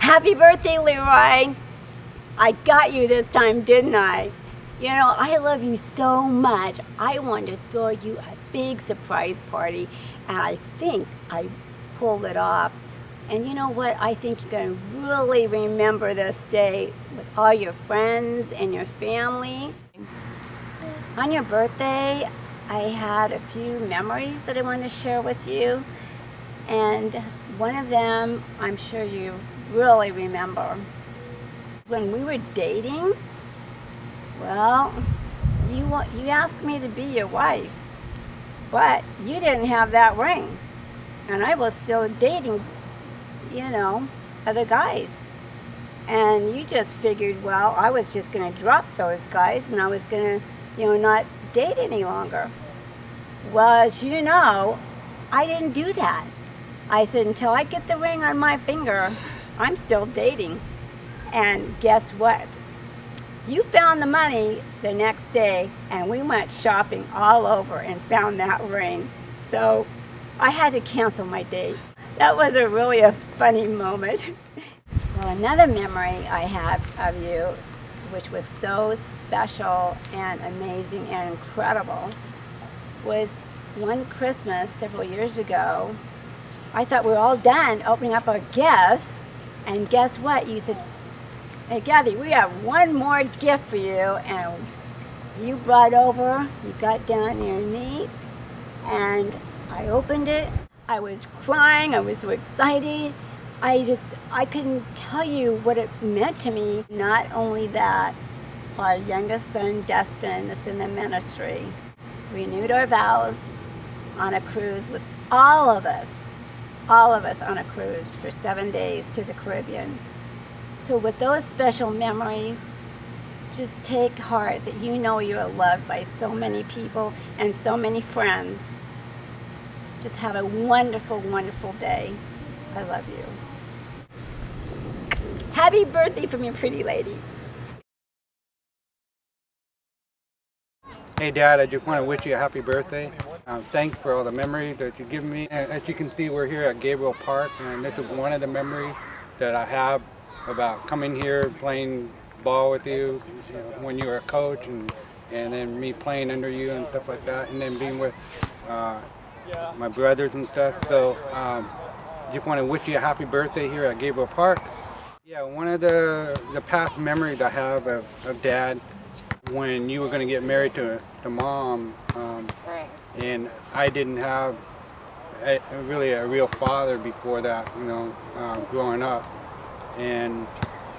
Happy birthday, Leroy! I got you this time, didn't I? You know, I love you so much. I wanted to throw you a big surprise party, and I think I pulled it off. And you know what? I think you're going to really remember this day with all your friends and your family. On your birthday, I had a few memories that I want to share with you. And one of them, I'm sure you really remember. When we were dating, well, you asked me to be your wife, but you didn't have that ring. And I was still dating, other guys. And you just figured, well, I was just going to drop those guys and I was going to, not date any longer. Well, as you know, I didn't do that. I said, until I get the ring on my finger, I'm still dating. And guess what? You found the money the next day, and we went shopping all over and found that ring. So I had to cancel my date. That was really a funny moment. Well, another memory I have of you, which was so special and amazing and incredible, was one Christmas several years ago. I thought we were all done opening up our gifts, and guess what? You said, "Hey, Kathy, we have one more gift for you," and you brought over, you got down on your knee, and I opened it. I was crying, I was so excited. I couldn't tell you what it meant to me. Not only that, our youngest son, Destin, that's in the ministry, renewed our vows on a cruise with all of us on a cruise for 7 days to the Caribbean. So with those special memories, just take heart that you know you're loved by so many people and so many friends. Just have a wonderful, wonderful day. I love you. Happy birthday from your pretty lady. Hey Dad, I just want to wish you a happy birthday. Thanks for all the memories that you've given me. As you can see, we're here at Gabriel Park, and this is one of the memories that I have about coming here, playing ball with you, when you were a coach, and then me playing under you and stuff like that, and then being with my brothers and stuff. So just want to wish you a happy birthday here at Gabriel Park. Yeah, one of the past memories I have of Dad, when you were going to get married to Mom, and I didn't have really a real father before that, growing up. And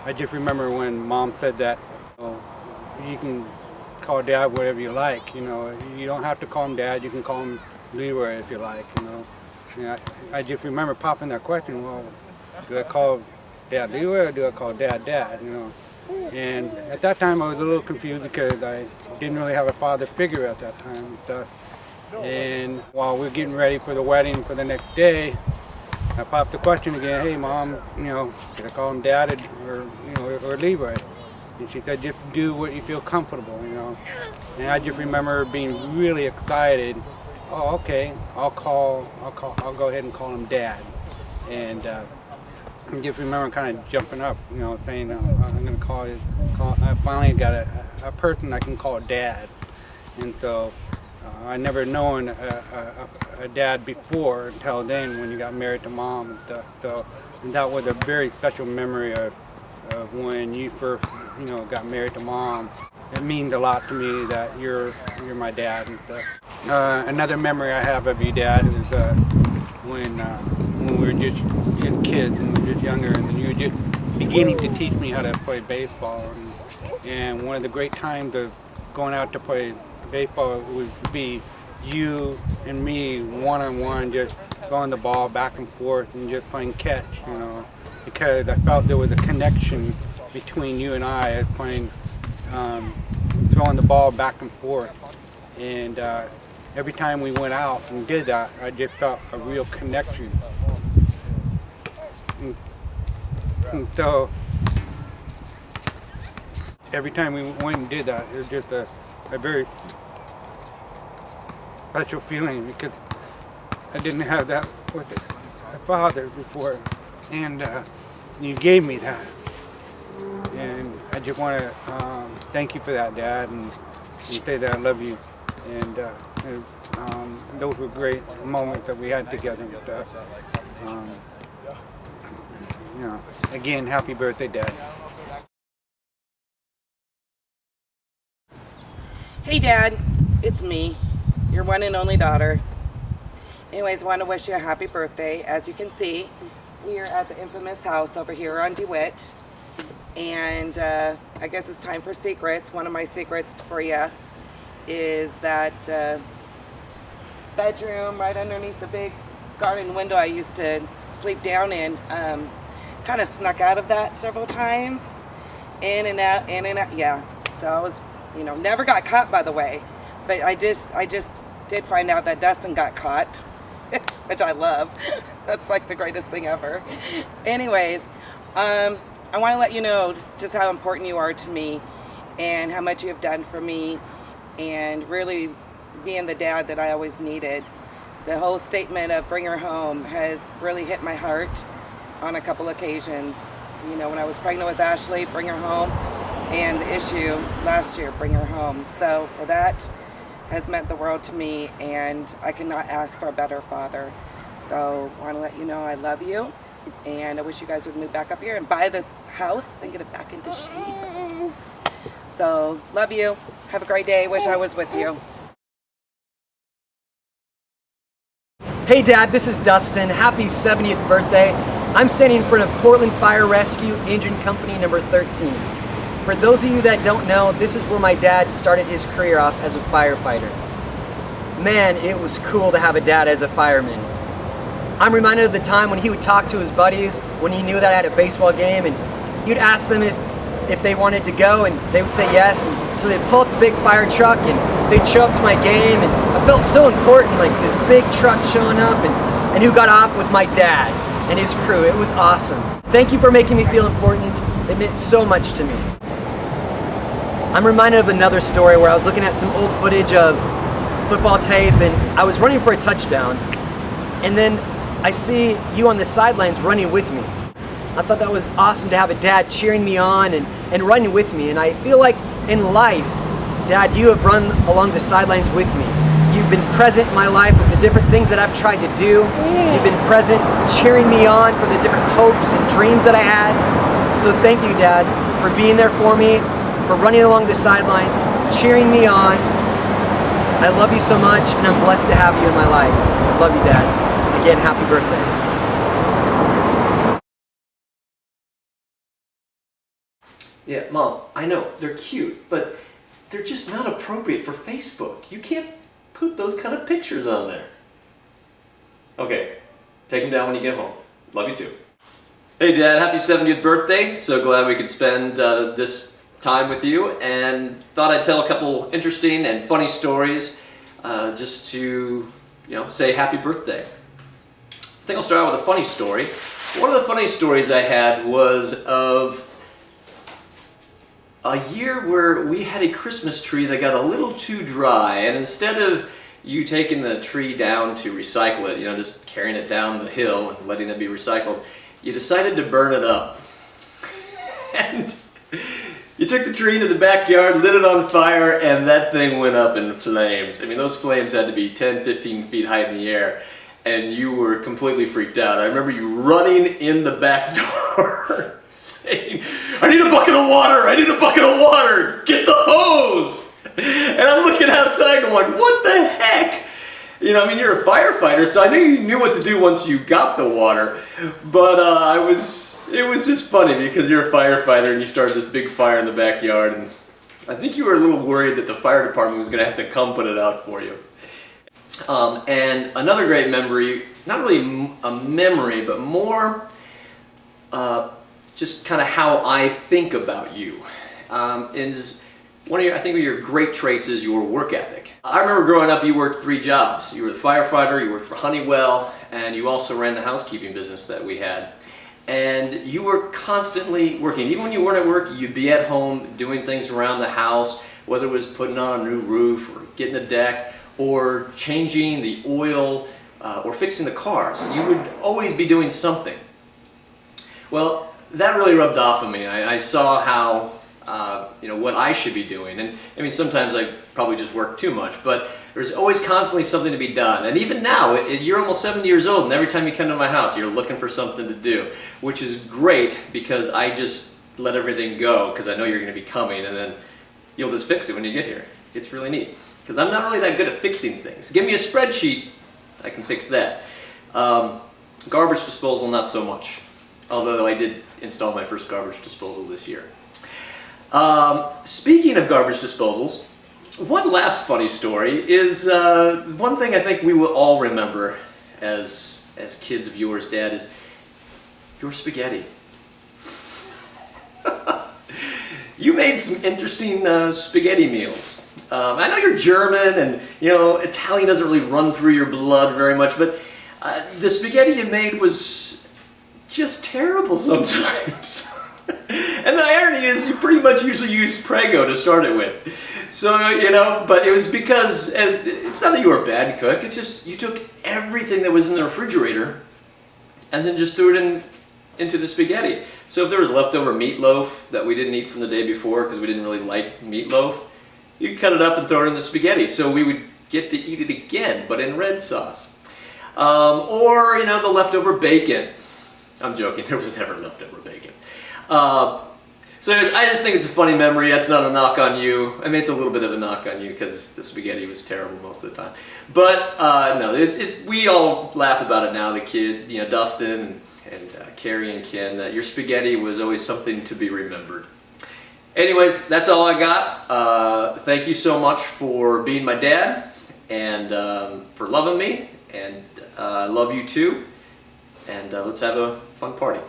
I just remember when Mom said that, you can call Dad whatever you like, you don't have to call him Dad, you can call him Leroy if you like, And I just remember popping that question, well, do I call Dad Leroy or do I call Dad Dad, And at that time I was a little confused because I didn't really have a father figure at that time and stuff. And while we're getting ready for the wedding for the next day, I popped the question again, hey Mom, should I call him Dad or Leroy? And she said, just do what you feel comfortable, And I just remember being really excited. Oh, okay, I'll go ahead and call him Dad. And I just remember kind of jumping up, saying, I'm going to call it. I finally got a person I can call Dad. And so I never known a dad before until then when you got married to Mom and stuff. So and that was a very special memory of when you first, got married to Mom. It means a lot to me that you're my dad and stuff. Another memory I have of you, Dad, is when we were just kids and we were just younger, and you were just beginning to teach me how to play baseball. And one of the great times of going out to play baseball would be you and me one-on-one, just throwing the ball back and forth and just playing catch, because I felt there was a connection between you and I as playing, throwing the ball back and forth. And every time we went out and did that, I just felt a real connection. And so every time we went and did that, it was just a very special feeling because I didn't have that with a father before. And you gave me that. And I just want to thank you for that, Dad, and say that I love you. And those were great moments that we had together with that. Um, again, happy birthday, Dad. Hey Dad, it's me, your one and only daughter. Anyways, I want to wish you a happy birthday. As you can see, we are at the infamous house over here on DeWitt. And I guess it's time for secrets. One of my secrets for you is that bedroom right underneath the big garden window I used to sleep down in. Kind of snuck out of that several times. In and out, yeah. So I was, never got caught, by the way. But I just did find out that Dustin got caught, which I love. That's like the greatest thing ever. Anyways, I want to let you know just how important you are to me and how much you have done for me and really being the dad that I always needed. The whole statement of bring her home has really hit my heart on a couple occasions. When I was pregnant with Ashley, bring her home, and the issue last year, bring her home. So for that has meant the world to me, and I cannot ask for a better father. So I want to let you know I love you, and I wish you guys would move back up here and buy this house and get it back into shape. So love you. Have a great day. Wish I was with you. Hey Dad, this is Dustin. Happy 70th birthday. I'm standing in front of Portland Fire Rescue Engine Company number 13. For those of you that don't know, this is where my dad started his career off as a firefighter. Man, it was cool to have a dad as a fireman. I'm reminded of the time when he would talk to his buddies when he knew that I had a baseball game, and he'd ask them if they wanted to go, and they would say yes, and so they'd pull up the big fire truck and they'd show up to my game, and I felt so important, like this big truck showing up, and who got off was my dad and his crew. It was awesome. Thank you for making me feel important. It meant so much to me. I'm reminded of another story where I was looking at some old footage of football tape, and I was running for a touchdown, and then I see you on the sidelines running with me. I thought that was awesome to have a dad cheering me on and running with me, and I feel like in life, Dad, you have run along the sidelines with me. You've been present in my life with the different things that I've tried to do. You've been present, cheering me on for the different hopes and dreams that I had. So thank you, Dad, for being there for me, for running along the sidelines, cheering me on. I love you so much, and I'm blessed to have you in my life. Love you, Dad. Again, happy birthday. Yeah, Mom, I know, they're cute, but they're just not appropriate for Facebook. You can't put those kind of pictures on there. Okay, take them down when you get home. Love you too. Hey Dad, happy 70th birthday. So glad we could spend this time with you, and thought I'd tell a couple interesting and funny stories just to, say happy birthday. I think I'll start out with a funny story. One of the funny stories I had was of a year where we had a Christmas tree that got a little too dry, and instead of you taking the tree down to recycle it, just carrying it down the hill and letting it be recycled, you decided to burn it up. And you took the tree into the backyard, lit it on fire, and that thing went up in flames. I mean, those flames had to be 10, 15 feet high in the air, and you were completely freaked out. I remember you running in the back door saying, I need a bucket of water, I need a bucket of water, get the hose! And I'm looking outside going, what the heck? You're a firefighter, so I knew you knew what to do once you got the water. But it was just funny because you're a firefighter and you started this big fire in the backyard, and I think you were a little worried that the fire department was going to have to come put it out for you. And another great memory, not really a memory, but more just kind of how I think about you, is one of your great traits is your work ethic. I remember growing up, you worked 3 jobs. You were a firefighter, you worked for Honeywell, and you also ran the housekeeping business that we had. And you were constantly working. Even when you weren't at work, you'd be at home doing things around the house, whether it was putting on a new roof or getting a deck or changing the oil or fixing the cars. You would always be doing something. Well, that really rubbed off on me. I saw how, what I should be doing. And I mean, sometimes I probably just work too much, but there's always constantly something to be done. And even now, you're almost 70 years old, and every time you come to my house, you're looking for something to do, which is great because I just let everything go because I know you're going to be coming, and then you'll just fix it when you get here. It's really neat because I'm not really that good at fixing things. Give me a spreadsheet, I can fix that. Garbage disposal, not so much. Although I did install my first garbage disposal this year. Speaking of garbage disposals, one last funny story is one thing I think we will all remember as kids of yours, Dad, is your spaghetti. You made some interesting spaghetti meals. I know you're German and Italian doesn't really run through your blood very much, but the spaghetti you made was just terrible sometimes. And the irony is you pretty much usually use Prego to start it with. So, but it was because, it's not that you were a bad cook, it's just you took everything that was in the refrigerator and then just threw it into the spaghetti. So if there was leftover meatloaf that we didn't eat from the day before because we didn't really like meatloaf, you cut it up and throw it in the spaghetti. So we would get to eat it again, but in red sauce. Or, the leftover bacon. I'm joking, there was never leftover bacon. So anyways, I just think it's a funny memory. That's not a knock on you. I mean, it's a little bit of a knock on you because the spaghetti was terrible most of the time. But no, we all laugh about it now. The kid, Dustin and Carrie and Ken, that your spaghetti was always something to be remembered. Anyways, that's all I got. Thank you so much for being my dad and for loving me, and I love you too. And let's have a fun party.